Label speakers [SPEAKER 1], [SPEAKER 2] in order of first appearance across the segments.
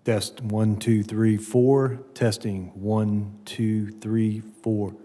[SPEAKER 1] Test 1, 2, 3, 4. Testing 1, 2, 3, 4.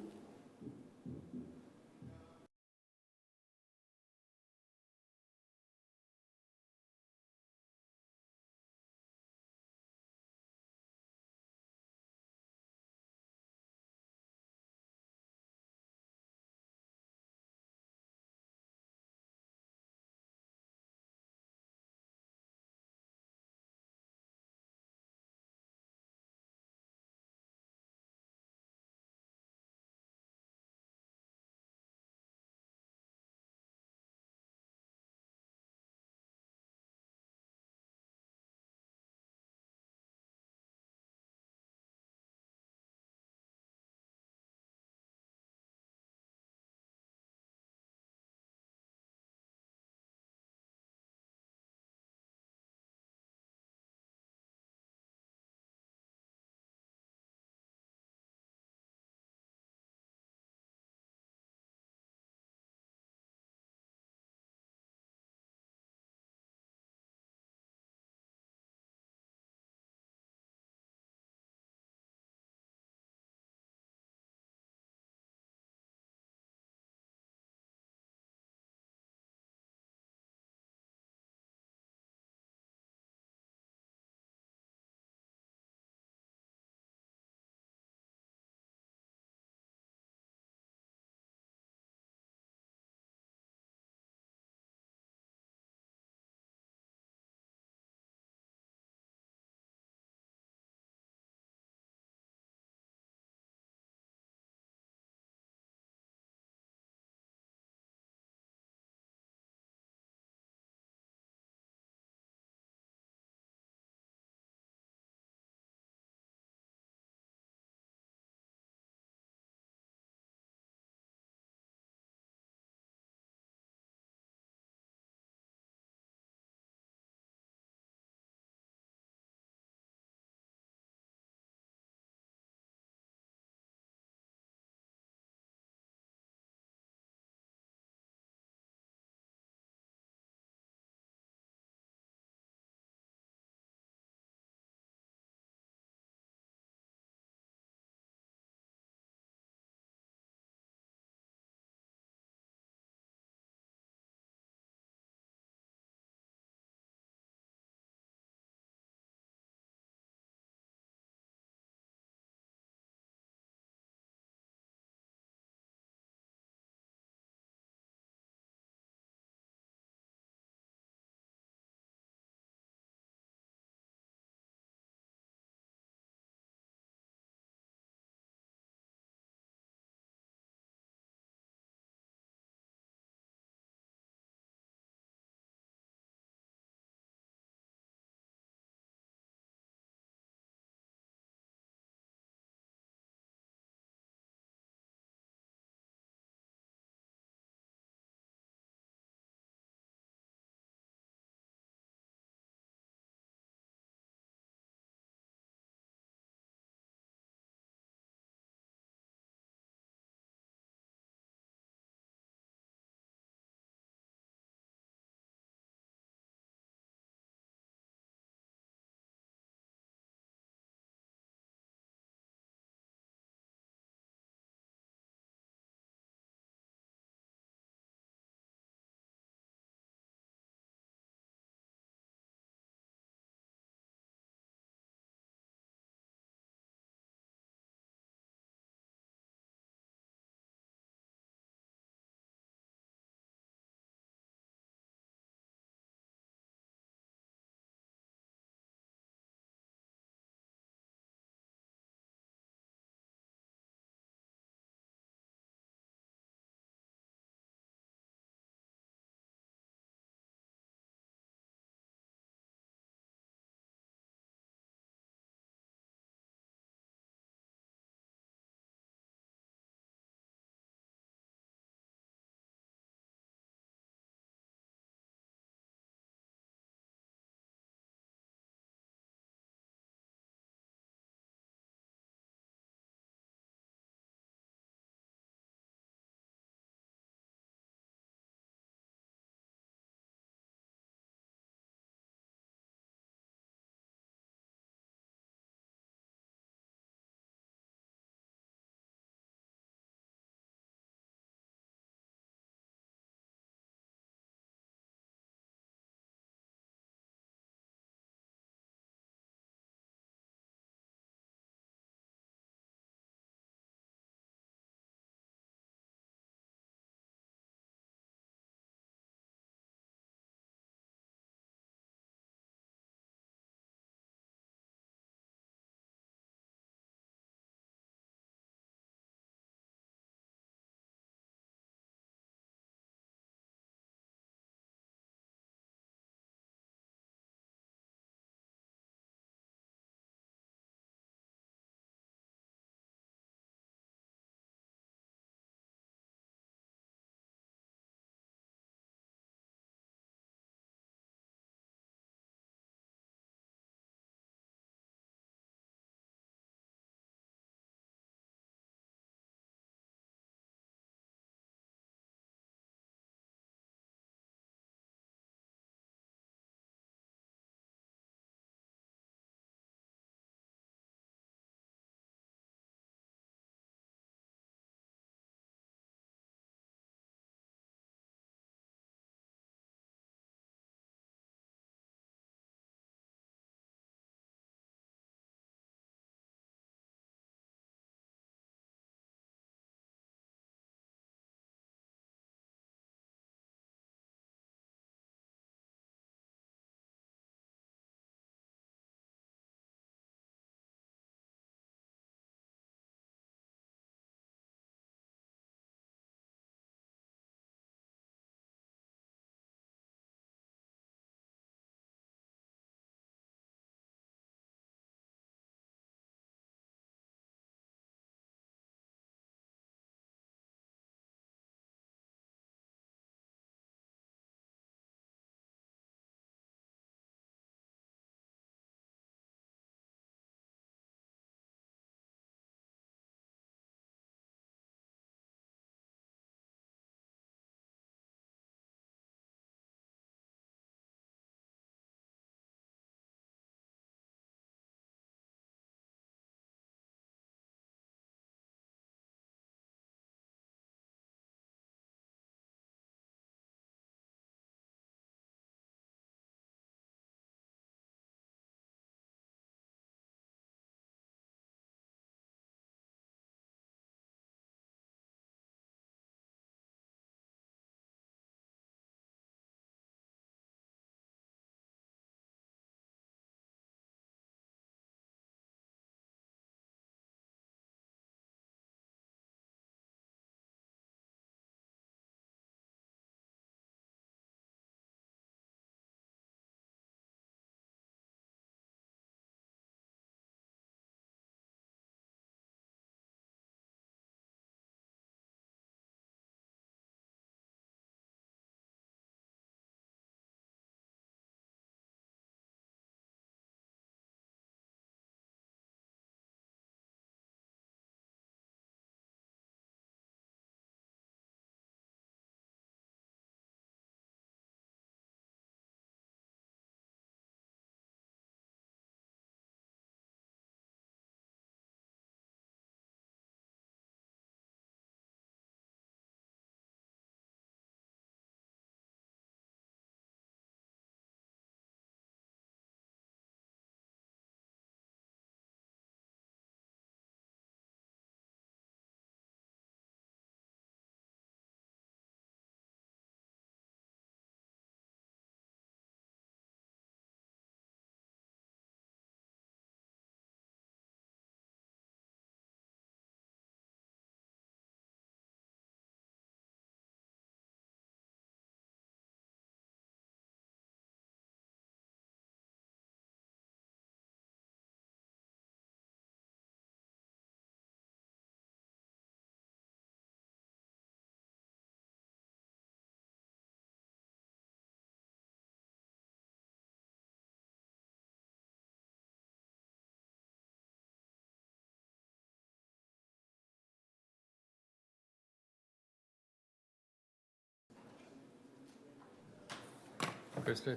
[SPEAKER 2] Krista.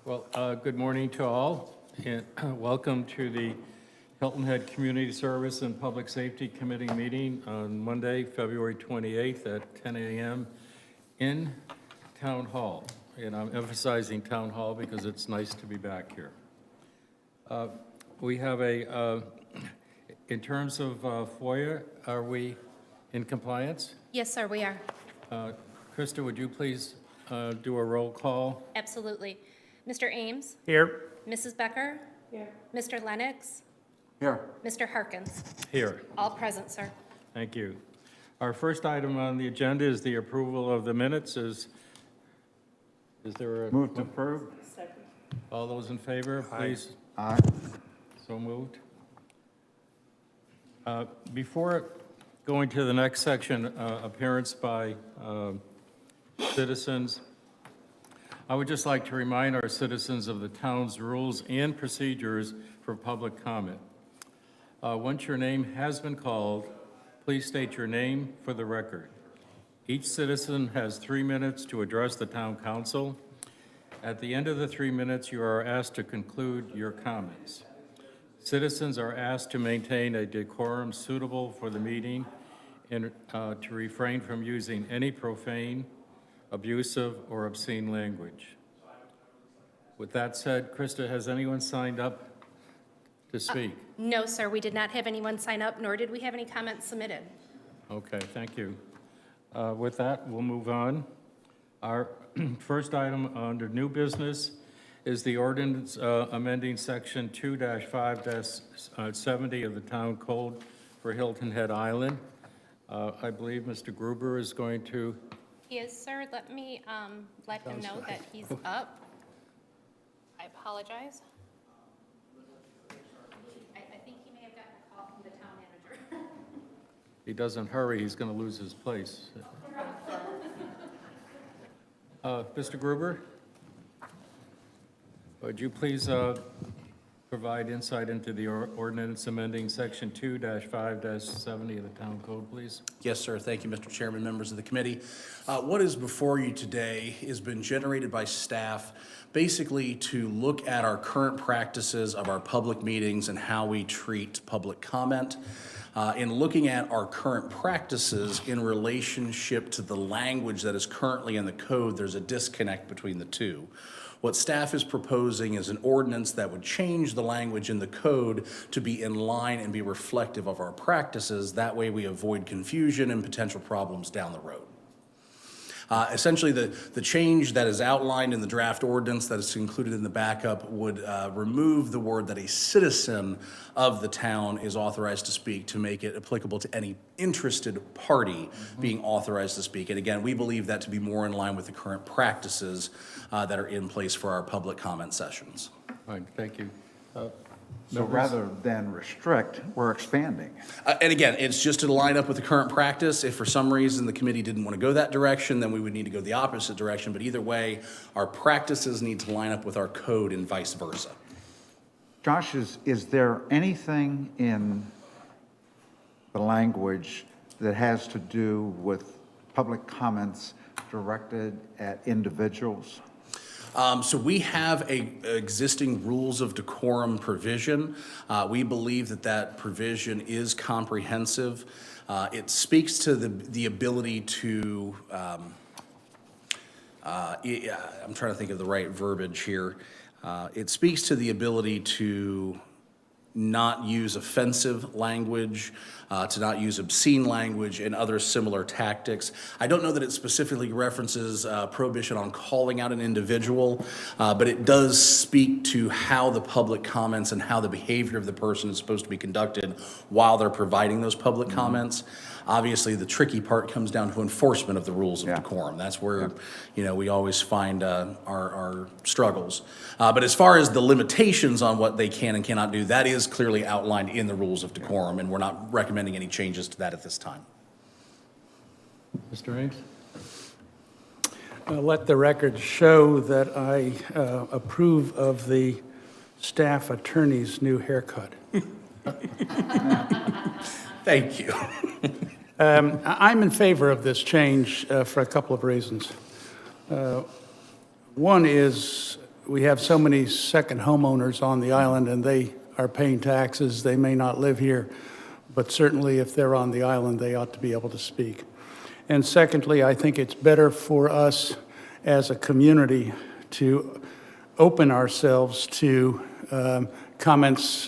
[SPEAKER 2] Well, good morning to all, and welcome to the Hilton Head Community Service and Public Safety Committee meeting on Monday, February 28th at 10 a.m. in Town Hall. And I'm emphasizing Town Hall because it's nice to be back here. We have in terms of FOIA, are we in compliance?
[SPEAKER 3] Yes, sir, we are.
[SPEAKER 2] Krista, would you please do a roll call?
[SPEAKER 3] Absolutely. Mr. Ames?
[SPEAKER 4] Here.
[SPEAKER 3] Mrs. Becker? Here. Mr. Lennox?
[SPEAKER 4] Here.
[SPEAKER 3] Mr. Harkins?
[SPEAKER 2] Here.
[SPEAKER 3] All present, sir.
[SPEAKER 2] Thank you. Our first item on the agenda is the approval of the minutes. Is there a?
[SPEAKER 4] Move to approve.
[SPEAKER 2] All those in favor, please?
[SPEAKER 4] Aye.
[SPEAKER 2] So moved. Before going to the next section, appearance by citizens, I would just like to remind our citizens of the town's rules and procedures for public comment. Once your name has been called, please state your name for the record. Each citizen has 3 minutes to address the town council. At the end of the 3 minutes, you are asked to conclude your comments. Citizens are asked to maintain a decorum suitable for the meeting and to refrain from using any profane, abusive, or obscene language. With that said, Krista, has anyone signed up to speak?
[SPEAKER 3] No, sir, we did not have anyone sign up, nor did we have any comments submitted.
[SPEAKER 2] Okay, thank you. With that, we'll move on. Our first item under new business is the ordinance amending section 2-5-70 of the town code for Hilton Head Island. I believe Mr. Gruber is going to.
[SPEAKER 3] He is, sir. Let me let him know that he's up. I apologize. I think he may have gotten a call from the town manager.
[SPEAKER 2] If he doesn't hurry, he's going to lose his place. Mr. Gruber, would you please provide insight into the ordinance amending section 2-5-70 of the town code, please?
[SPEAKER 5] Yes, sir. Thank you, Mr. Chairman, members of the committee. What is before you today has been generated by staff basically to look at our current practices of our public meetings and how we treat public comment. In looking at our current practices in relationship to the language that is currently in the code, there's a disconnect between the two. What staff is proposing is an ordinance that would change the language in the code to be in line and be reflective of our practices. That way we avoid confusion and potential problems down the road. Essentially, the change that is outlined in the draft ordinance that is included in the backup would remove the word that a citizen of the town is authorized to speak to make it applicable to any interested party being authorized to speak. And again, we believe that to be more in line with the current practices that are in place for our public comment sessions.
[SPEAKER 2] All right, thank you.
[SPEAKER 4] So rather than restrict, we're expanding.
[SPEAKER 5] And again, it's just to line up with the current practice. If for some reason the committee didn't want to go that direction, then we would need to go the opposite direction. But either way, our practices need to line up with our code and vice versa.
[SPEAKER 4] Josh, is there anything in the language that has to do with public comments directed at individuals?
[SPEAKER 5] So we have existing rules of decorum provision. We believe that provision is comprehensive. It speaks to the ability to, I'm trying to think of the right verbiage here. It speaks to the ability to not use offensive language, to not use obscene language and other similar tactics. I don't know that it specifically references prohibition on calling out an individual, but it does speak to how the public comments and how the behavior of the person is supposed to be conducted while they're providing those public comments. Obviously, the tricky part comes down to enforcement of the rules of decorum. That's where, we always find our struggles. But as far as the limitations on what they can and cannot do, that is clearly outlined in the rules of decorum, and we're not recommending any changes to that at this time.
[SPEAKER 2] Mr. Ames?
[SPEAKER 6] Let the record show that I approve of the staff attorney's new haircut.
[SPEAKER 5] Thank you.
[SPEAKER 6] I'm in favor of this change for a couple of reasons. One is, we have so many second homeowners on the island, and they are paying taxes. They may not live here, but certainly if they're on the island, they ought to be able to speak. And secondly, I think it's better for us as a community to open ourselves to comments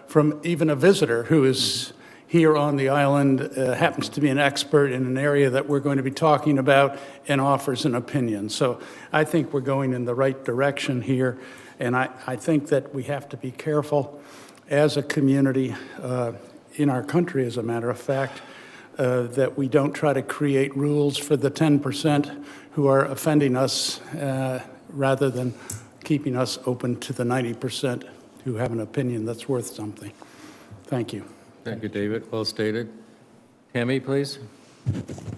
[SPEAKER 6] from even a visitor who is here on the island, happens to be an expert in an area that we're going to be talking about, and offers an opinion. So I think we're going in the right direction here, and I think that we have to be careful as a community in our country, as a matter of fact, that we don't try to create rules for the 10% who are offending us rather than keeping us open to the 90% who have an opinion that's worth something. Thank you.
[SPEAKER 2] Thank you, David. Well stated. Tammy, please.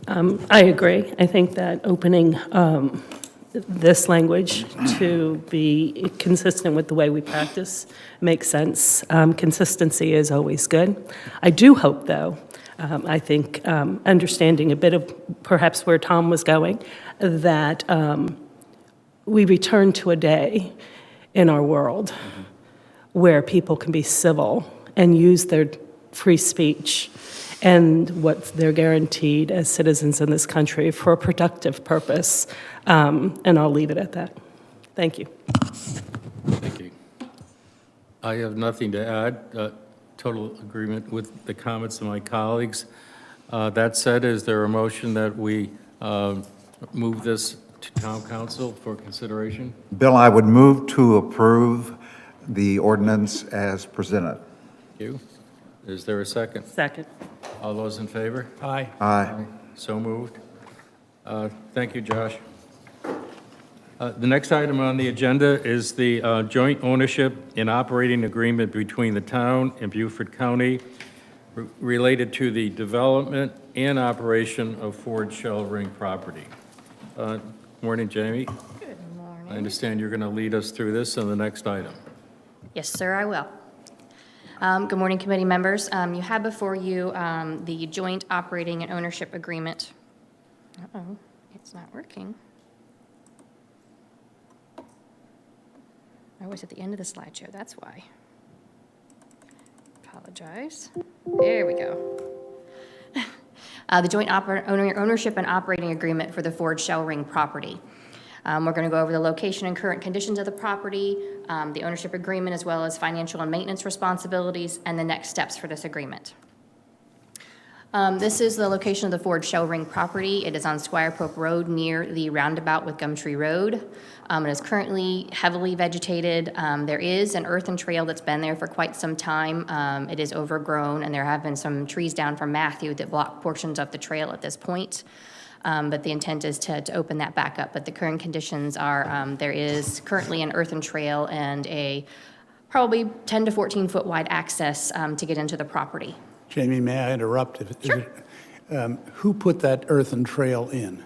[SPEAKER 7] I agree. I think that opening this language to be consistent with the way we practice makes sense. Consistency is always good. I do hope, though, I think understanding a bit of perhaps where Tom was going, that we return to a day in our world where people can be civil and use their free speech and what they're guaranteed as citizens in this country for a productive purpose. And I'll leave it at that. Thank you.
[SPEAKER 2] Thank you. I have nothing to add. Total agreement with the comments of my colleagues. That said, is there a motion that we move this to town council for consideration?
[SPEAKER 4] Bill, I would move to approve the ordinance as presented.
[SPEAKER 2] Thank you. Is there a second?
[SPEAKER 7] Second.
[SPEAKER 2] All those in favor?
[SPEAKER 6] Aye.
[SPEAKER 4] Aye.
[SPEAKER 2] So moved. Thank you, Josh. The next item on the agenda is the joint ownership and operating agreement between the town and Beaufort County related to the development and operation of Ford Shell Ring property. Morning, Jamie.
[SPEAKER 8] Good morning.
[SPEAKER 2] I understand you're going to lead us through this on the next item.
[SPEAKER 8] Yes, sir, I will. Good morning, committee members. You have before you the joint operating and ownership agreement. Uh-oh, it's not working. I was at the end of the slideshow, that's why. Apologize. There we go. The joint ownership and operating agreement for the Ford Shell Ring property. We're going to go over the location and current conditions of the property, the ownership agreement, as well as financial and maintenance responsibilities, and the next steps for this agreement. This is the location of the Ford Shell Ring property. It is on Squire Pope Road near the roundabout with Gumtree Road. It is currently heavily vegetated. There is an earthen trail that's been there for quite some time. It is overgrown, and there have been some trees down from Matthew that block portions of the trail at this point. But the intent is to open that back up. But the current conditions are there is currently an earthen trail and a probably 10 to 14 foot wide access to get into the property.
[SPEAKER 6] Jamie, may I interrupt? Who put that earthen trail in?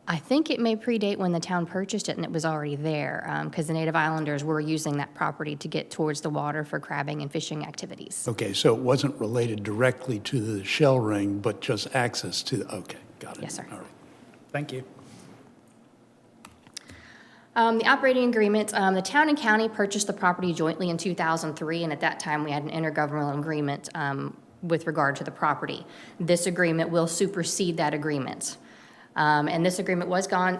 [SPEAKER 8] I think it may predate when the town purchased it and it was already there, because the Native Islanders were using that property to get towards the water for crabbing and fishing activities.
[SPEAKER 6] Okay, so it wasn't related directly to the shell ring, but just access to the, okay, got it.
[SPEAKER 8] Yes, sir.
[SPEAKER 6] All right. Thank you.
[SPEAKER 8] The operating agreement, the town and county purchased the property jointly in 2003, and at that time we had an intergovernmental agreement with regard to the property. This agreement will supersede that agreement. And this agreement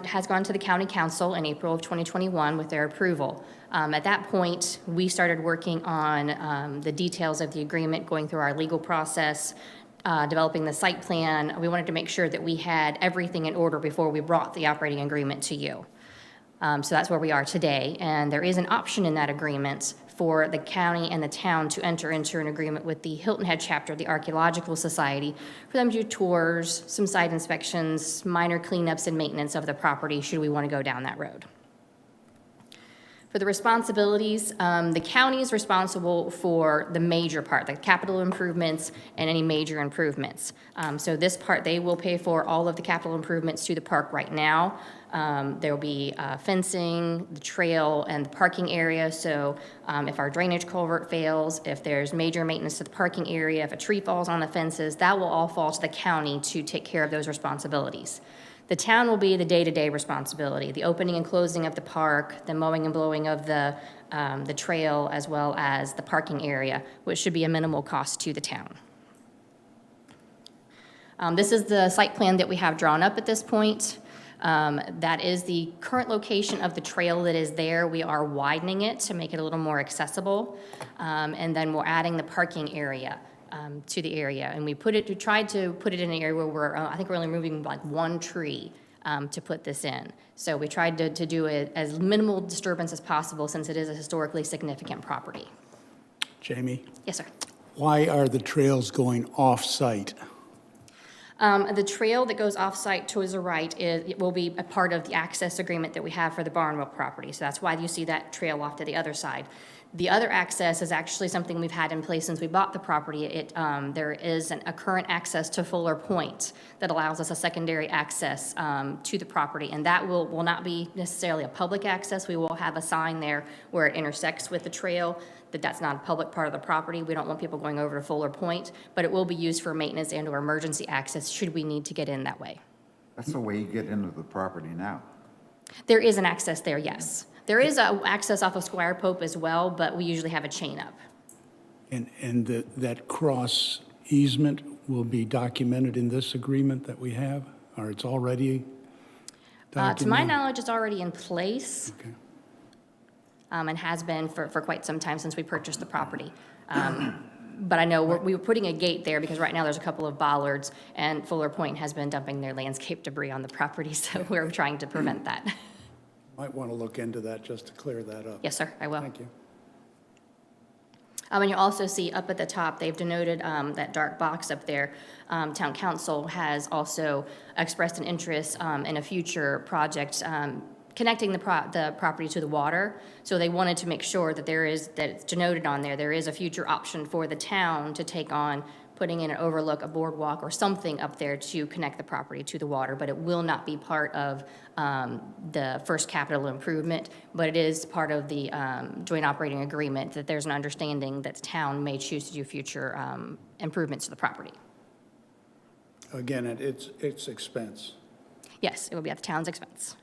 [SPEAKER 8] has gone to the county council in April of 2021 with their approval. At that point, we started working on the details of the agreement, going through our legal process, developing the site plan. We wanted to make sure that we had everything in order before we brought the operating agreement to you. So that's where we are today. And there is an option in that agreement for the county and the town to enter into an agreement with the Hilton Head Chapter, the Archeological Society, for them to do tours, some site inspections, minor cleanups and maintenance of the property, should we want to go down that road. For the responsibilities, the county is responsible for the major part, the capital improvements and any major improvements. So this part, they will pay for all of the capital improvements to the park right now. There will be fencing, the trail, and the parking area. So if our drainage culvert fails, if there's major maintenance to the parking area, if a tree falls on the fences, that will all fall to the county to take care of those responsibilities. The town will be the day-to-day responsibility, the opening and closing of the park, the mowing and blowing of the trail, as well as the parking area, which should be a minimal cost to the town. This is the site plan that we have drawn up at this point. That is the current location of the trail that is there. We are widening it to make it a little more accessible. And then we're adding the parking area to the area. And we tried to put it in an area where I think we're only removing like one tree to put this in. So we tried to do it as minimal disturbance as possible since it is a historically significant property.
[SPEAKER 6] Jamie,
[SPEAKER 8] Yes, sir.
[SPEAKER 6] why are the trails going off-site?
[SPEAKER 8] The trail that goes off-site towards the right it will be a part of the access agreement that we have for the Barnwell property. So that's why you see that trail off to the other side. The other access is actually something we've had in place since we bought the property. There is a current access to Fuller Point that allows us a secondary access to the property. And that will not be necessarily a public access. We will have a sign there where it intersects with the trail, that's not a public part of the property. We don't want people going over to Fuller Point, but it will be used for maintenance and or emergency access should we need to get in that way.
[SPEAKER 4] That's the way you get into the property now.
[SPEAKER 8] There is an access there, yes. There is access off of Squire Pope as well, but we usually have a chain up.
[SPEAKER 6] And that cross easement will be documented in this agreement that we have, or it's already documented?
[SPEAKER 8] To my knowledge, it's already in place.
[SPEAKER 6] Okay.
[SPEAKER 8] And has been for quite some time since we purchased the property. But I know we were putting a gate there because right now there's a couple of bollards, and Fuller Point has been dumping their landscape debris on the property, so we're trying to prevent that.
[SPEAKER 6] Might want to look into that just to clear that up.
[SPEAKER 8] Yes, sir, I will.
[SPEAKER 6] Thank you.
[SPEAKER 8] And you'll also see up at the top, they've denoted that dark box up there. Town council has also expressed an interest in a future project connecting the property to the water. So they wanted to make sure that that it's denoted on there is a future option for the town to take on putting in an overlook, a boardwalk, or something up there to connect the property to the water, but it will not be part of the first capital improvement, but it is part of the joint operating agreement that there's an understanding that the town may choose to do future improvements to the property.
[SPEAKER 6] Again, at its expense.
[SPEAKER 8] Yes, it will be at the town's expense.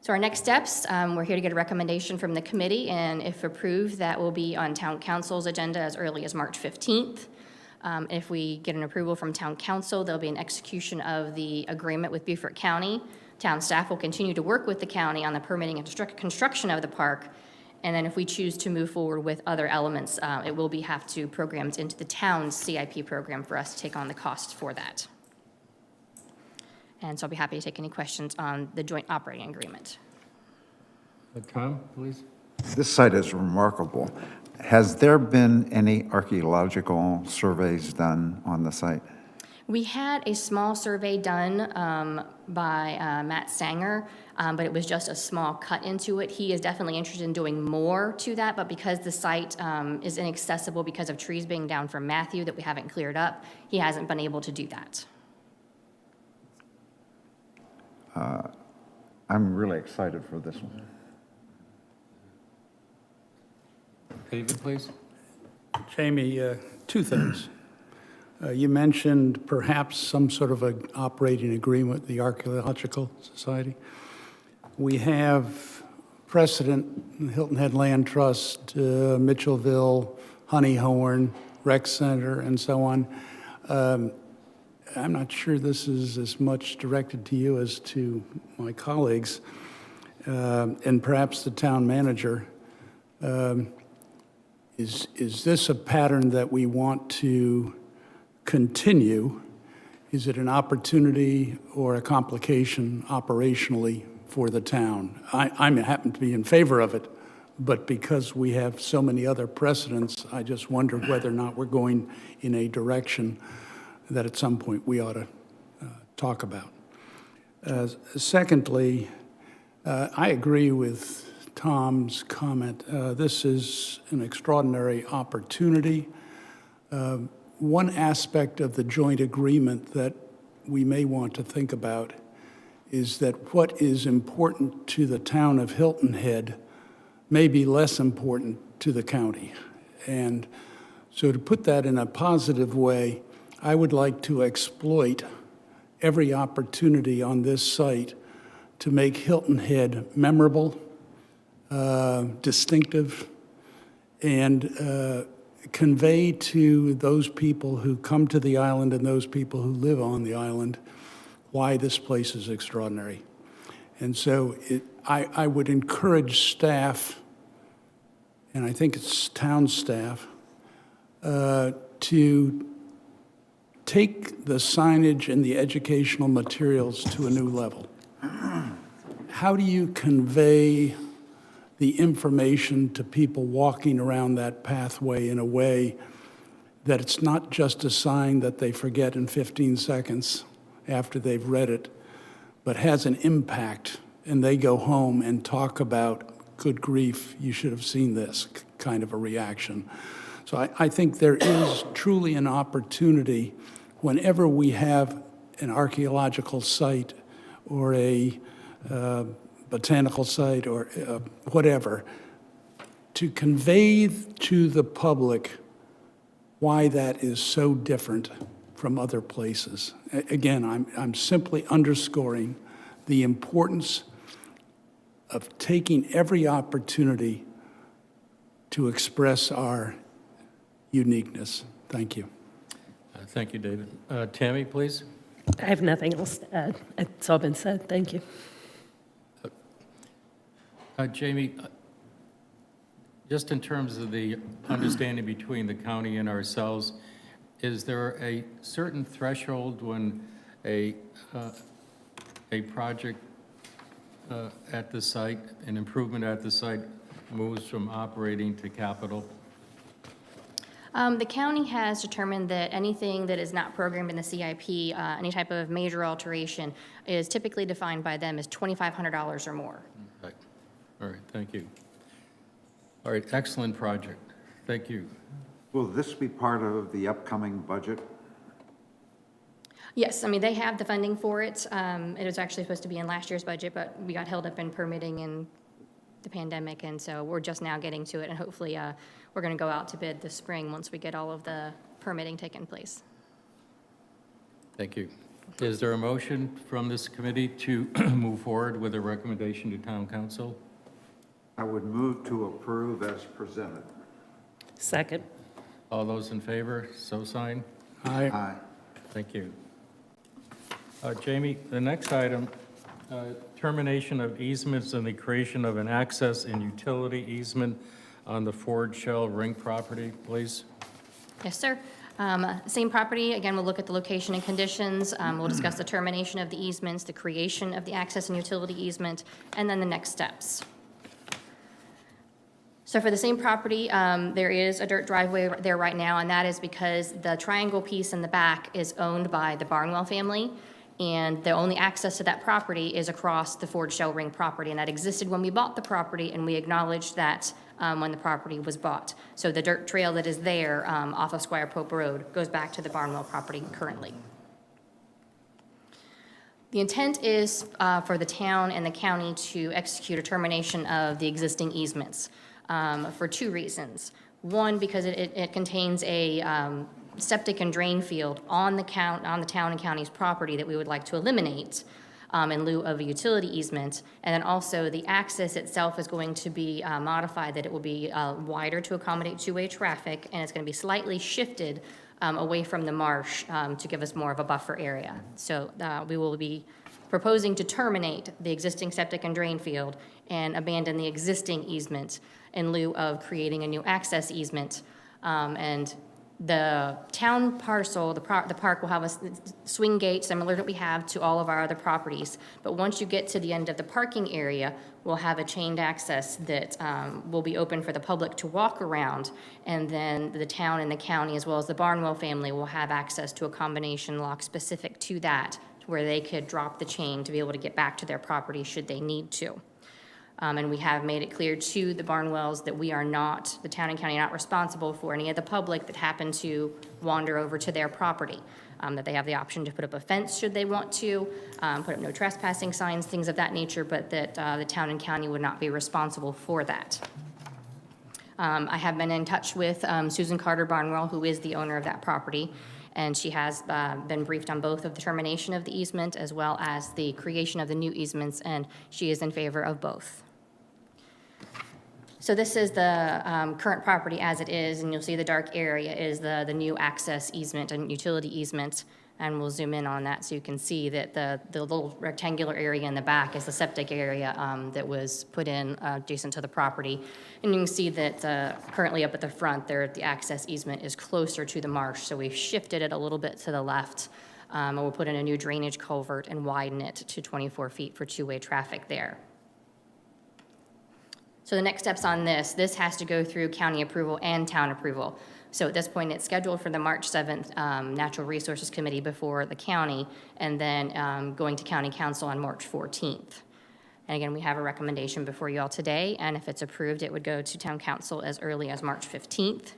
[SPEAKER 8] So our next steps, we're here to get a recommendation from the committee, and if approved, that will be on town council's agenda as early as March 15th. If we get an approval from town council, there'll be an execution of the agreement with Beaufort County. Town staff will continue to work with the county on the permitting and construction of the park, and then if we choose to move forward with other elements, it will have to programmed into the town's CIP program for us to take on the costs for that. And so I'll be happy to take any questions on the joint operating agreement.
[SPEAKER 2] Tom, please.
[SPEAKER 4] This site is remarkable. Has there been any archaeological surveys done on the site?
[SPEAKER 8] We had a small survey done by Matt Sanger, but it was just a small cut into it. He is definitely interested in doing more to that, but because the site is inaccessible because of trees being down from Matthew that we haven't cleared up, he hasn't been able to do that.
[SPEAKER 4] I'm really excited for this one.
[SPEAKER 2] David, please.
[SPEAKER 6] Jamie, two things. You mentioned perhaps some sort of an operating agreement with the Archeological Society. We have precedent, Hilton Head Land Trust, Mitchellville, Honeyhorn, Rec Center, and so on. I'm not sure this is as much directed to you as to my colleagues, and perhaps the town manager. Is this a pattern that we want to continue? Is it an opportunity or a complication operationally for the town? I happen to be in favor of it, but because we have so many other precedents, I just wonder whether or not we're going in a direction that at some point we ought to talk about. Secondly, I agree with Tom's comment. This is an extraordinary opportunity. One aspect of the joint agreement that we may want to think about is that what is important to the town of Hilton Head may be less important to the county. And so to put that in a positive way, I would like to exploit every opportunity on this site to make Hilton Head memorable, distinctive, and convey to those people who come to the island and those people who live on the island why this place is extraordinary. And so I would encourage staff, and I think it's town staff, to take the signage and the educational materials to a new level. How do you convey the information to people walking around that pathway in a way that it's not just a sign that they forget in 15 seconds after they've read it, but has an impact, and they go home and talk about, good grief, you should have seen this, kind of a reaction. So I think there is truly an opportunity whenever we have an archeological site or a botanical site or whatever, to convey to the public why that is so different from other places. Again, I'm simply underscoring the importance of taking every opportunity to express our uniqueness. Thank you.
[SPEAKER 2] Thank you, David. Tammy, please.
[SPEAKER 7] I have nothing else to add. It's all been said. Thank you.
[SPEAKER 2] Jamie, just in terms of the understanding between the county and ourselves, is there a certain threshold when a project at the site, an improvement at the site, moves from operating to capital?
[SPEAKER 8] The county has determined that anything that is not programmed in the CIP, any type of major alteration, is typically defined by them as $2,500 or more.
[SPEAKER 2] Right. All right, thank you. All right, excellent project. Thank you.
[SPEAKER 4] Will this be part of the upcoming budget?
[SPEAKER 8] Yes, I mean, they have the funding for it. It was actually supposed to be in last year's budget, but we got held up in permitting and the pandemic, and so we're just now getting to it, and hopefully we're going to go out to bid this spring once we get all of the permitting taken place.
[SPEAKER 2] Thank you. Is there a motion from this committee to move forward with a recommendation to town council?
[SPEAKER 4] I would move to approve as presented.
[SPEAKER 7] Second.
[SPEAKER 2] All those in favor, so sign.
[SPEAKER 4] Aye.
[SPEAKER 2] Thank you. Jamie, the next item, termination of easements and the creation of an access and utility easement on the Ford Shell Ring property, please.
[SPEAKER 8] Yes, sir. Same property, again, we'll look at the location and conditions. We'll discuss the termination of the easements, the creation of the access and utility easement, and then the next steps. So for the same property, there is a dirt driveway there right now, and that is because the triangle piece in the back is owned by the Barnwell family, and the only access to that property is across the Ford Shell Ring property, and that existed when we bought the property, and we acknowledged that when the property was bought. So the dirt trail that is there off of Squire Pope Road goes back to the Barnwell property currently. The intent is for the town and the county to execute a termination of the existing easements for two reasons. One, because it contains a septic and drain field on the town and county's property that we would like to eliminate in lieu of a utility easement. And then also the access itself is going to be modified, that it will be wider to accommodate two-way traffic, and it's going to be slightly shifted away from the marsh to give us more of a buffer area. So we will be proposing to terminate the existing septic and drain field and abandon the existing easement in lieu of creating a new access easement. And the town parcel, the park will have a swing gate similar to what we have to all of our other properties. But once you get to the end of the parking area, we'll have a chained access that will be open for the public to walk around. And then the town and the county, as well as the Barnwell family, will have access to a combination lock specific to that, where they could drop the chain to be able to get back to their property should they need to. And we have made it clear to the Barnwells that we are not, the town and county are not responsible for any of the public that happen to wander over to their property. That they have the option to put up a fence should they want to, put up no trespassing signs, things of that nature, but that the town and county would not be responsible for that. I have been in touch with Susan Carter Barnwell, who is the owner of that property, And she has been briefed on both of the termination of the easement as well as the creation of the new easements, and she is in favor of both. So this is the current property as it is, and you'll see the dark area is the new access easement and utility easement. And we'll zoom in on that so you can see that the little rectangular area in the back is the septic area that was put in adjacent to the property. And you can see that currently up at the front there, the access easement is closer to the marsh, so we've shifted it a little bit to the left. And we'll put in a new drainage culvert and widen it to 24 feet for two-way traffic there. So the next steps on this has to go through county approval and town approval. So at this point, it's scheduled for the March 7th Natural Resources Committee before the county, and then going to county council on March 14th. And again, we have a recommendation before you all today, and if it's approved, it would go to town council as early as March 15th.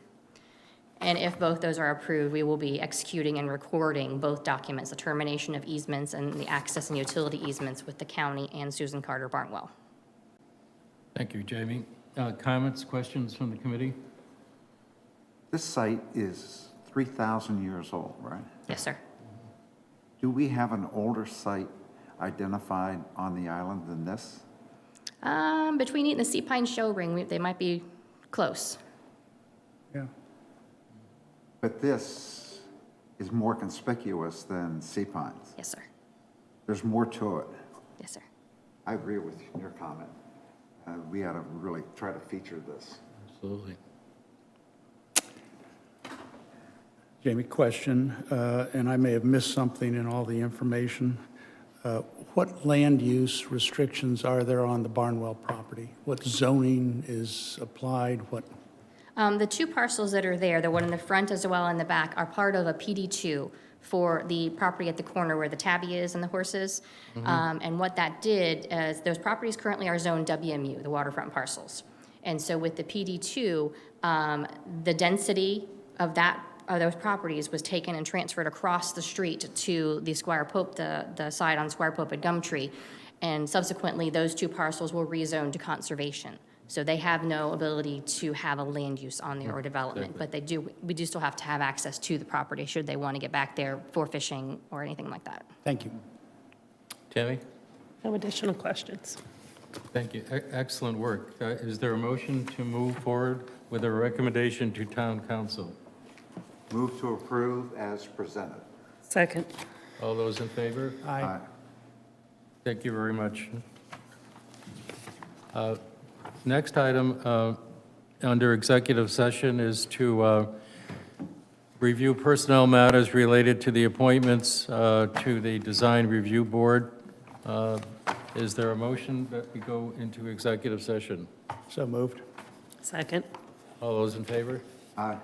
[SPEAKER 8] And if both those are approved, we will be executing and recording both documents, the termination of easements and the access and utility easements with the county and Susan Carter Barnwell.
[SPEAKER 2] Thank you, Jamie. Comments, questions from the committee?
[SPEAKER 4] This site is 3,000 years old, right?
[SPEAKER 8] Yes, sir.
[SPEAKER 4] Do we have an older site identified on the island than this?
[SPEAKER 8] Between it and the Sea Pine Show Ring, they might be close.
[SPEAKER 6] Yeah.
[SPEAKER 4] But this is more conspicuous than Sea Pines.
[SPEAKER 8] Yes, sir.
[SPEAKER 4] There's more to it.
[SPEAKER 8] Yes, sir.
[SPEAKER 4] I agree with your comment. We ought to really try to feature this.
[SPEAKER 2] Absolutely.
[SPEAKER 6] Jamie, question, and I may have missed something in all the information. What land use restrictions are there on the Barnwell property? What zoning is applied? What?
[SPEAKER 8] The two parcels that are there, the one in the front as well in the back, are part of a PD2 for the property at the corner where the tabby is and the horses. And what that did is those properties currently are zoned WMU, the waterfront parcels. And so with the PD2, the density of those properties was taken and transferred across the street to the Squire Pope, the side on Squire Pope at Gumtree. And subsequently, those two parcels were rezoned to conservation. So they have no ability to have a land use on there or development, but we do still have to have access to the property should they want to get back there for fishing or anything like that.
[SPEAKER 6] Thank you.
[SPEAKER 2] Tammy?
[SPEAKER 7] No additional questions.
[SPEAKER 2] Thank you. Excellent work. Is there a motion to move forward with a recommendation to town council?
[SPEAKER 4] Move to approve as presented.
[SPEAKER 7] Second.
[SPEAKER 2] All those in favor?
[SPEAKER 6] Aye.
[SPEAKER 2] Thank you very much. Next item under executive session is to review personnel matters related to the appointments to the Design Review Board. Is there a motion that we go into executive session?
[SPEAKER 6] So moved.
[SPEAKER 7] Second.
[SPEAKER 2] All those in favor?
[SPEAKER 4] Aye.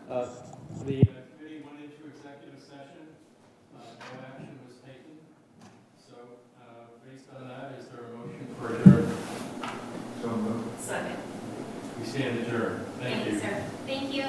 [SPEAKER 2] The committee went into executive session. No action was taken. So based on that, is there a motion for adjournment?
[SPEAKER 3] Second.
[SPEAKER 2] We stand adjourned. Thank you.
[SPEAKER 3] Thank you.